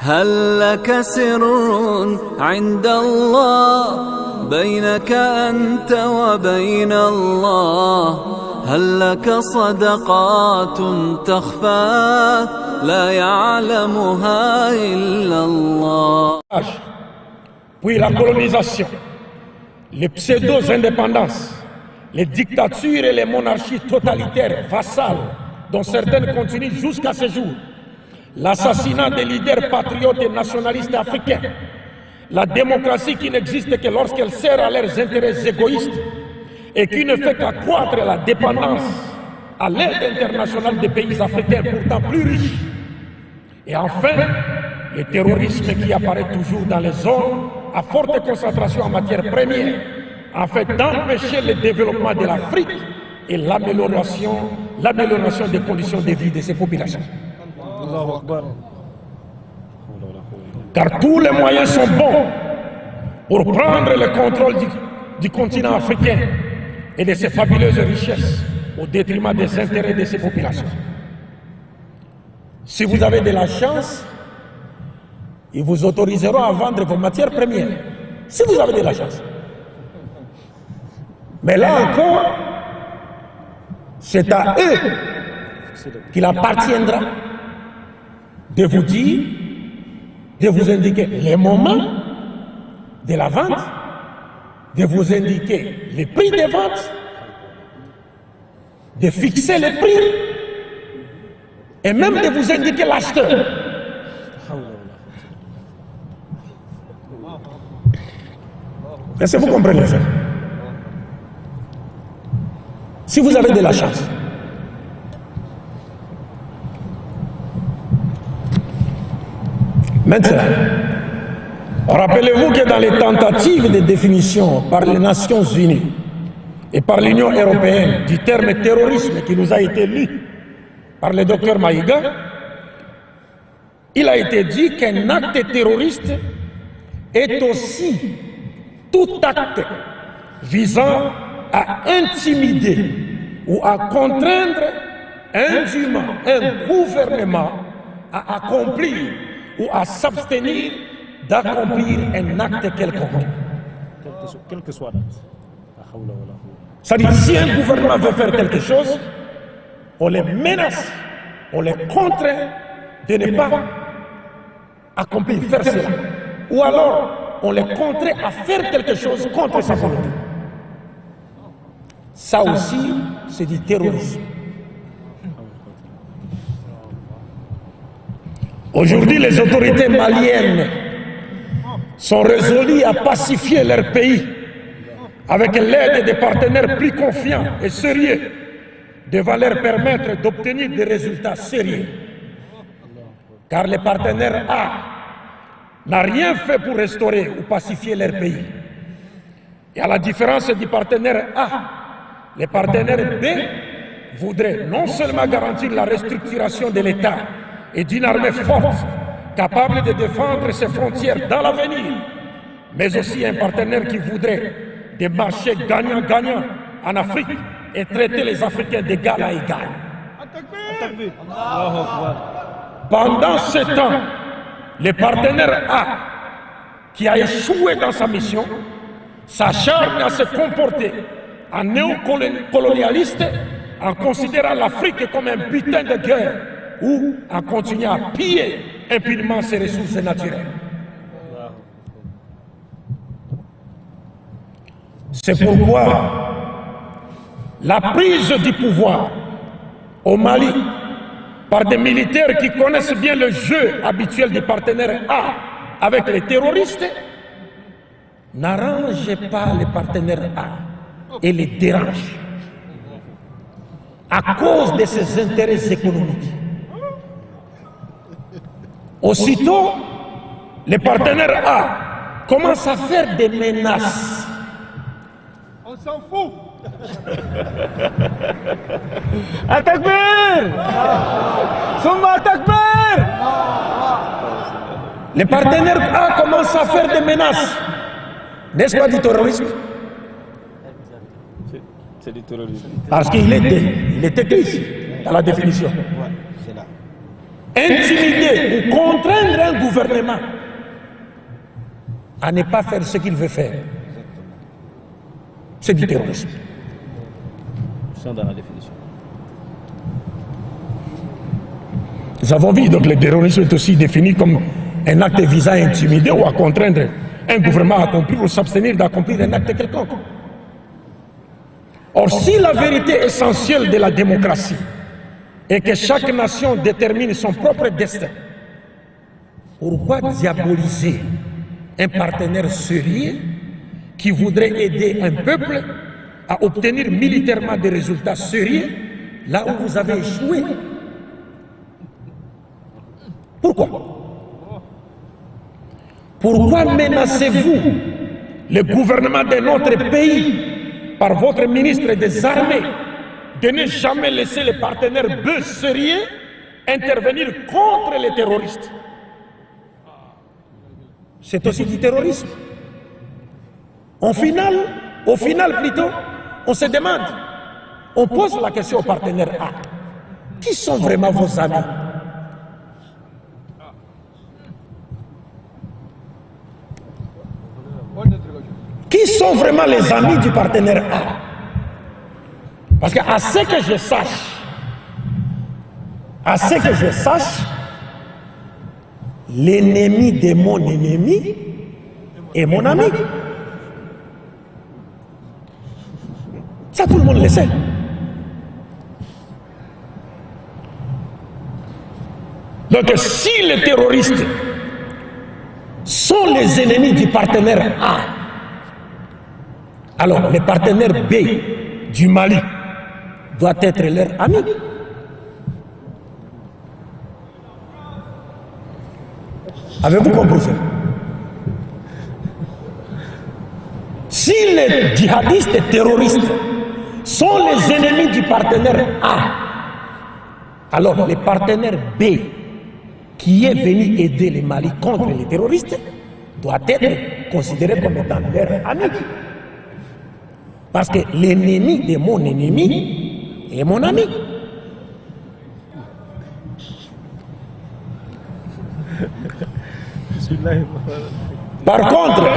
هل لك سر عند الله بينك أنت وبين الله؟ هل لك صدقات تخفى لا يعلمها إلا الله؟ Puis la colonisation, les pseudo-indépendances, les dictatures et les monarchies totalitaires vassales dont certaines continuent jusqu'à ce jour, l'assassinat des leaders patriotes et nationalistes africains, la démocratie qui n'existe que lorsqu'elle sert à leurs intérêts égoïstes et qui ne fait qu'accroître la dépendance à l'aide internationale des pays africains pourtant plus riches. Et enfin, le terrorisme qui apparaît toujours dans les zones à forte concentration en matières premières, afin d'empêcher le développement de l'Afrique et l'amélioration des conditions de vie de ces populations. Car tous les moyens sont bons pour prendre le contrôle du continent africain et de ses fabuleuses richesses au détriment des intérêts de ces populations. Si vous avez de la chance, ils vous autoriseront à vendre vos matières premières. Si vous avez de la chance. Mais là encore, c'est à eux qu'il appartiendra de vous dire, de vous indiquer les moments de la vente, de vous indiquer les prix de vente, de fixer les prix et même de vous indiquer l'acheteur. Est-ce que vous comprenez ça? Si vous avez de la chance. Maintenant, rappelez-vous que dans les tentatives de définition par les Nations Unies et par l'Union européenne du terme terrorisme qui nous a été lu par le docteur Maïga, il a été dit qu'un acte terroriste est aussi tout acte visant à intimider ou à contraindre indûment un gouvernement à accomplir ou à s'abstenir d'accomplir un acte quelconque. Quel que soit l'acte. C'est-à-dire, si un gouvernement veut faire quelque chose, on les menace, on les contraint de ne pas accomplir, faire cela. Ou alors, on les contraint à faire quelque chose contre sa volonté. Ça aussi, c'est du terrorisme. Aujourd'hui, les autorités maliennes sont résolues à pacifier leur pays avec l'aide des partenaires plus confiants et sérieux devant leur permettre d'obtenir des résultats sérieux. Car les partenaires A n'a rien fait pour restaurer ou pacifier leur pays. Et à la différence du partenaire A, les partenaires B voudraient non seulement garantir la restructuration de l'État et d'une armée forte, capable de défendre ses frontières dans l'avenir, mais aussi un partenaire qui voudrait des marchés gagnant-gagnant en Afrique et traiter les Africains d'égal à égal. Pendant ce temps, le partenaire A, qui a échoué dans sa mission, s'acharne à se comporter en néocolonialiste en considérant l'Afrique comme un butin de guerre ou en continuant à piller impunément ses ressources naturelles. C'est pourquoi la prise du pouvoir au Mali par des militaires qui connaissent bien le jeu habituel des partenaires A avec les terroristes n'arrange pas les partenaires A et les dérange à cause de ses intérêts économiques. Aussitôt, les partenaires A commencent à faire des menaces. On s'en fout. Atakbir! Summa Atakbir! Les partenaires A commencent à faire des menaces. N'est-ce pas du terrorisme? C'est du terrorisme. Parce qu'il était ici, dans la définition. intimider ou contraindre un gouvernement à ne pas faire ce qu'il veut faire, c'est du terrorisme. Dans la définition. Nous avons vu, donc le terrorisme est aussi défini comme un acte visant à intimider ou à contraindre un gouvernement à accomplir ou s'abstenir d'accomplir un acte quelconque. Or, si la vérité essentielle de la démocratie est que chaque nation détermine son propre destin, pourquoi diaboliser un partenaire sérieux qui voudrait aider un peuple à obtenir militairement des résultats sérieux là où vous avez échoué? Pourquoi? Pourquoi menacez-vous le gouvernement de notre pays par votre ministre des Armées de ne jamais laisser les partenaires peu sérieux intervenir contre les terroristes? C'est aussi du terrorisme. Au final plutôt, on se demande, on pose la question aux partenaires A. Qui sont vraiment vos amis? Qui sont vraiment les amis du partenaire A? Parce qu'à ce que je sache, l'ennemi de mon ennemi est mon ami. Ça, tout le monde le sait. Donc, si les terroristes sont les ennemis du partenaire A, alors le partenaire B du Mali doit être leur ami. Avez-vous compris ça? Si les djihadistes et terroristes sont les ennemis du partenaire A, alors le partenaire B qui est venu aider le Mali contre les terroristes doit être considéré comme étant leur ami. Parce que l'ennemi de mon ennemi est mon ami. Par contre,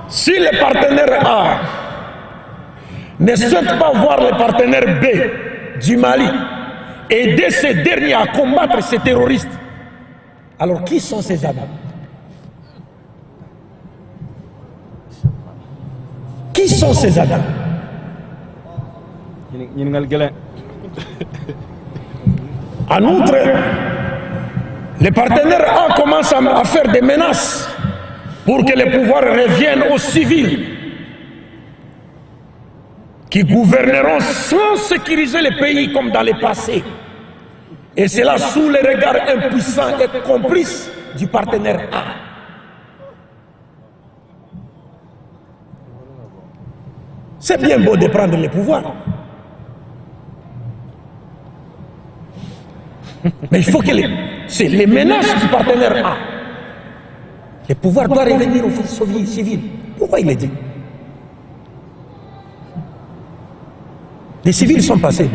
si le partenaire A ne souhaite pas voir le partenaire B du Mali aider ces derniers à combattre ces terroristes, alors qui sont ces amis? Qui sont ces amis? En outre, les partenaires A commencent à faire des menaces pour que les pouvoirs reviennent aux civils qui gouverneront sans sécuriser le pays comme dans le passé. Et cela sous les regards impuissants et complices du partenaire A. C'est bien beau de prendre le pouvoir, mais il faut que c'est les menaces du partenaire A. Le pouvoir doit revenir aux civils. Pourquoi il est dit? Les civils sont passés.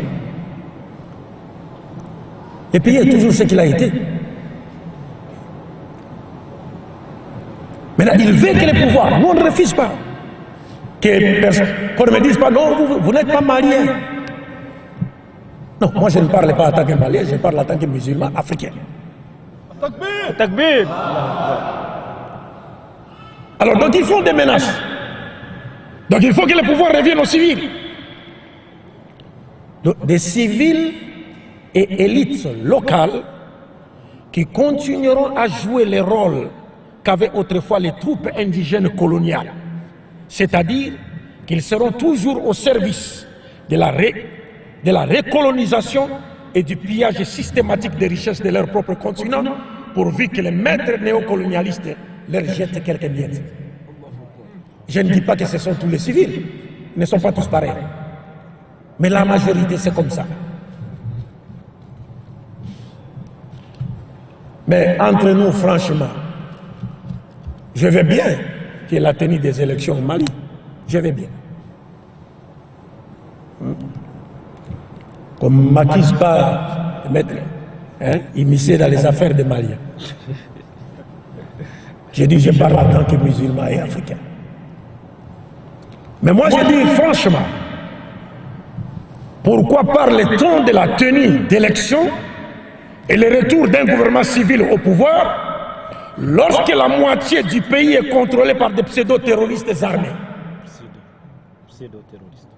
Le pays est toujours ce qu'il a été. Maintenant, il veut que le pouvoir, nous on ne refuse pas. Qu'on ne me dise pas, non, vous n'êtes pas malien. Non, moi je ne parle pas en tant que malien, je parle en tant que musulman africain. Takbir! Takbir! Alors, donc ils font des menaces. Donc il faut que le pouvoir revienne aux civils. Donc, des civils et élites locales qui continueront à jouer le rôle qu'avaient autrefois les troupes indigènes coloniales. C'est-à-dire qu'ils seront toujours au service de la recolonisation et du pillage systématique des richesses de leur propre continent, pourvu que les maîtres néocolonialistes leur jettent quelques miettes. Je ne dis pas que ce sont tous les civils, ils ne sont pas tous pareils. Mais la majorité, c'est comme ça. Mais entre nous, franchement, je veux bien qu'il y ait la tenue des élections au Mali. Je veux bien. Comme m'accuse pas de mettre hein, immiscé dans les affaires des Maliens. J'ai dit, je parle en tant que musulman et africain. Mais moi, je dis franchement, pourquoi parle-t-on de la tenue d'élections et le retour d'un gouvernement civil au pouvoir lorsque la moitié du pays est contrôlée par des pseudo-terroristes armés? Pseudo-terroristes.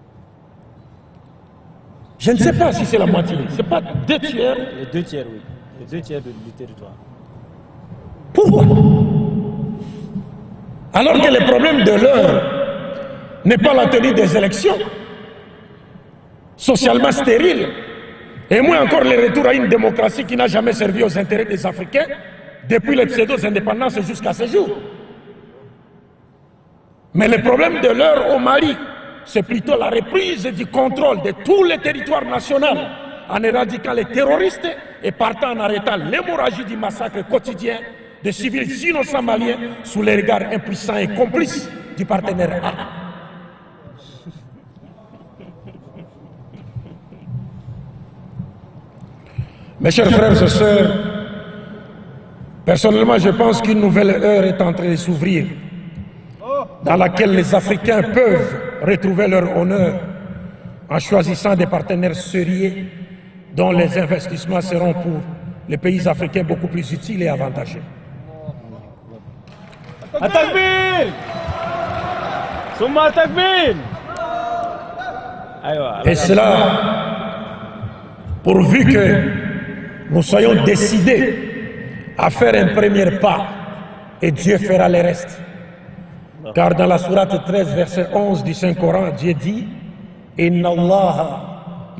Je ne sais pas si c'est la moitié. Ce n'est pas 2 tiers. Les 2 tiers, oui. Les 2 tiers du territoire. Pourquoi? Alors que le problème de l'heure n'est pas la tenue des élections, socialement stérile, et moins encore le retour à une démocratie qui n'a jamais servi aux intérêts des Africains depuis les pseudo-indépendances jusqu'à ce jour. Mais le problème de l'heure au Mali, c'est plutôt la reprise du contrôle de tous les territoires nationaux en éradiquant les terroristes et partant en arrêtant l'hémorragie du massacre quotidien de civils innocents maliens sous les regards impuissants et complices du partenaire A. Mes chers frères et sœurs, personnellement, je pense qu'une nouvelle ère est en train de s'ouvrir, dans laquelle les Africains peuvent retrouver leur honneur en choisissant des partenaires sérieux dont les investissements seront pour les pays africains beaucoup plus utiles et avantageux. Atakbir! Summa Atakbir! Et cela, pourvu que nous soyons décidés à faire un premier pas, et Dieu fera le reste. Car dans la sourate 13, verset 11 du Saint-Coran, Dieu dit « Inna Allah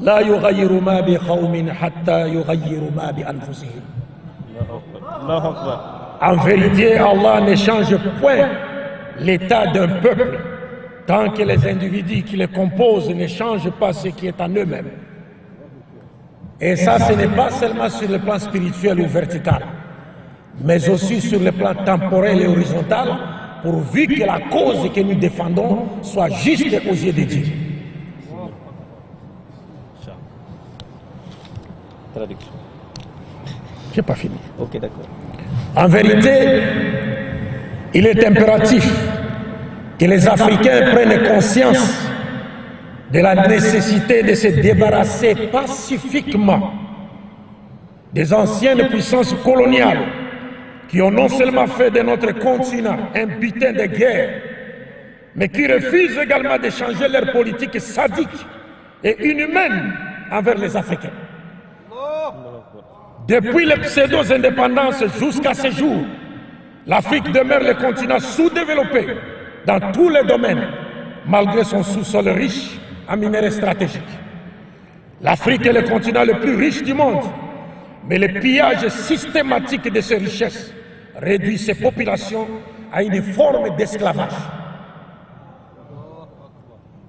la yughayyiru ma bi qawmin hatta yughayyiru ma bi anfusihim » En vérité, Allah ne change point l'état d'un peuple tant que les individus qui le composent ne changent pas ce qui est en eux-mêmes. Et ça, ce n'est pas seulement sur le plan spirituel ou vertical, mais aussi sur le plan temporel et horizontal, pourvu que la cause que nous défendons soit juste aux yeux de Dieu. Traduction. Je n'ai pas fini. Ok, d'accord. En vérité, il est impératif que les Africains prennent conscience de la nécessité de se débarrasser pacifiquement des anciennes puissances coloniales qui ont non seulement fait de notre continent un butin de guerre, mais qui refusent également de changer leur politique sadique et inhumaine envers les Africains. Depuis les pseudo-indépendances jusqu'à ce jour, l'Afrique demeure le continent sous-développé dans tous les domaines, malgré son sous-sol riche en minerais stratégiques. L'Afrique est le continent le plus riche du monde, mais le pillage systématique de ses richesses réduit ses populations à une forme d'esclavage.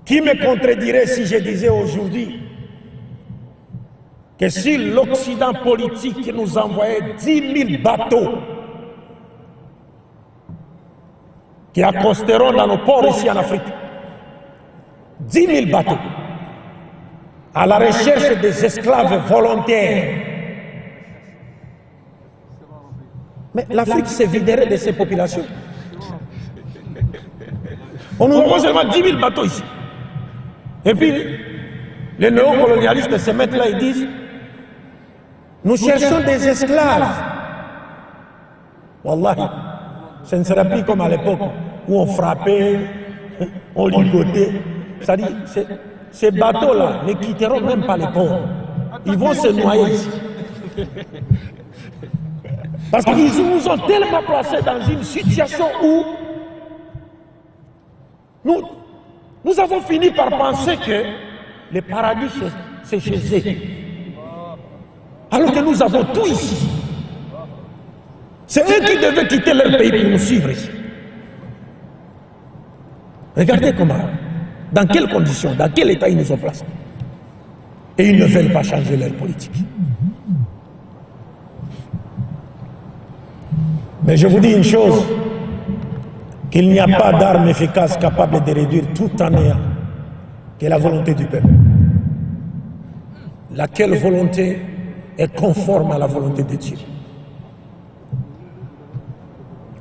Qui me contredirait si je disais aujourd'hui que si l'Occident politique nous envoyait 10 000 bateaux qui accosteront dans nos ports ici en Afrique, 10 000 bateaux, à la recherche des esclaves volontaires. Mais l'Afrique se viderait de ses populations. On nous envoie seulement 10 000 bateaux ici. Et puis, les néocolonialistes se mettent là et disent « Nous cherchons des esclaves. » Wallahi, ce ne sera plus comme à l'époque où on frappait, on ligotait. C'est-à-dire, ces bateaux-là ne quitteront même pas les ports. Ils vont se noyer ici. Parce qu'ils nous ont tellement placés dans une situation où nous avons fini par penser que le paradis, c'est chez eux. Alors que nous avons tout ici. C'est eux qui devaient quitter leur pays pour nous suivre ici. Regardez comment, dans quelles conditions, dans quel état ils nous ont placés. Et ils ne veulent pas changer leur politique. Mais je vous dis une chose, qu'il n'y a pas d'arme efficace capable de réduire tout en néant que la volonté du peuple. Laquelle volonté est conforme à la volonté de Dieu.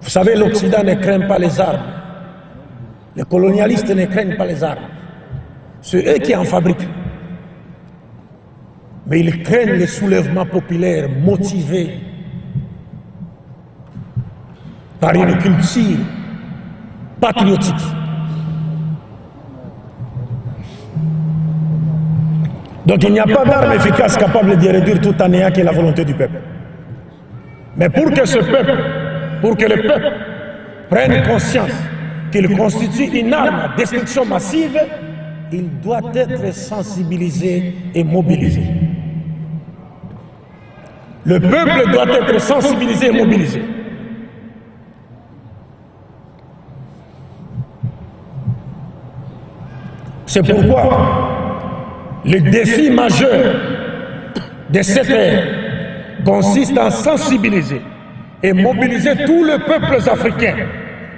Vous savez, l'Occident ne craint pas les armes. Les colonialistes ne craignent pas les armes. C'est eux qui en fabriquent. Mais ils craignent les soulèvements populaires motivés par une culture patriotique. Donc il n'y a pas d'arme efficace capable de réduire tout en ayant que la volonté du peuple. Mais pour que le peuple prenne conscience qu'il constitue une arme à destruction massive, il doit être sensibilisé et mobilisé. Le peuple doit être sensibilisé et mobilisé. C'est pourquoi le défi majeur de cette ère consiste à sensibiliser et mobiliser tous les peuples africains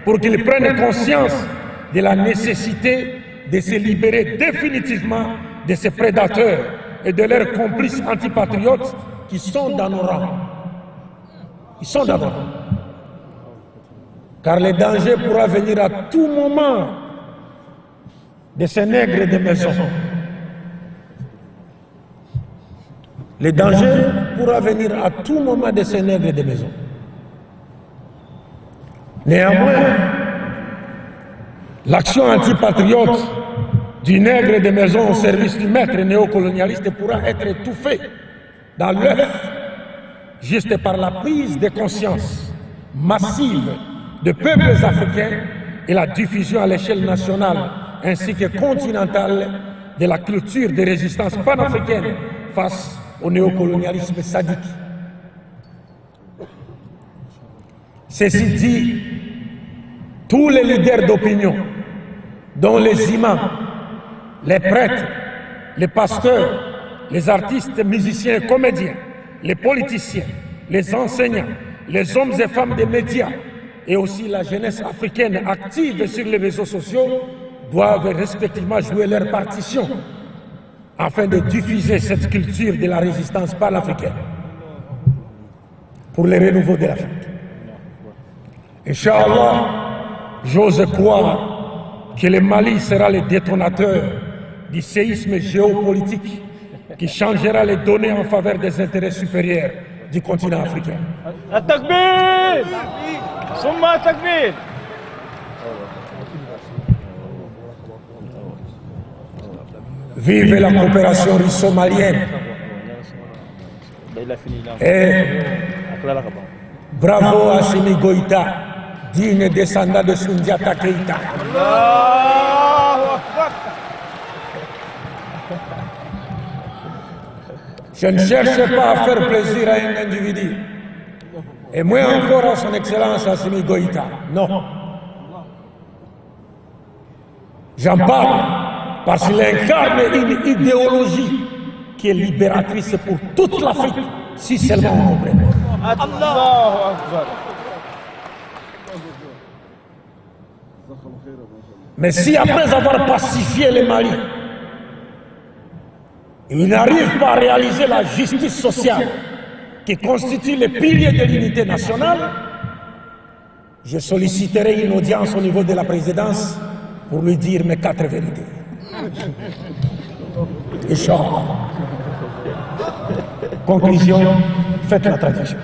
pour qu'ils prennent conscience de la nécessité de se libérer définitivement de ces prédateurs et de leurs complices antipatriotes qui sont dans nos rangs. Ils sont dans nos rangs. Car le danger pourra venir à tout moment de ces nègres de maison. Le danger pourra venir à tout moment de ces nègres de maison. Néanmoins, l'action antipatriote du nègre de maison au service du maître néocolonialiste pourra être étouffée dans l'œuf juste par la prise de conscience massive de peuples africains et la diffusion à l'échelle nationale ainsi que continentale de la culture de résistance panafricaine face au néocolonialisme sadique. Ceci dit, tous les leaders d'opinion, dont les imams, les prêtres, les pasteurs, les artistes, musiciens et comédiens, les politiciens, les enseignants, les hommes et femmes des médias et aussi la jeunesse africaine active sur les réseaux sociaux doivent respectivement jouer leur partition afin de diffuser cette culture de la résistance panafricaine pour le renouveau de l'Afrique. Inch'Allah, j'ose croire que le Mali sera le détonateur du séisme géopolitique qui changera les données en faveur des intérêts supérieurs du continent africain. التكبير ثم التكبير. Vive la coopération russo-malienne et bravo à Assimi Goïta, digne descendant de Soundiata Keïta. Je ne cherche pas à faire plaisir à un individu, et moins encore à son excellence Assimi Goïta. Non. J'en parle parce qu'il incarne une idéologie qui est libératrice pour toute l'Afrique, si seulement on comprend. Mais si après avoir pacifié le Mali, il n'arrive pas à réaliser la justice sociale qui constitue le pilier de l'unité nationale, je solliciterai une audience au niveau de la présidence pour lui dire mes 4 vérités. Inch'Allah. Conclusion, faites la traduction.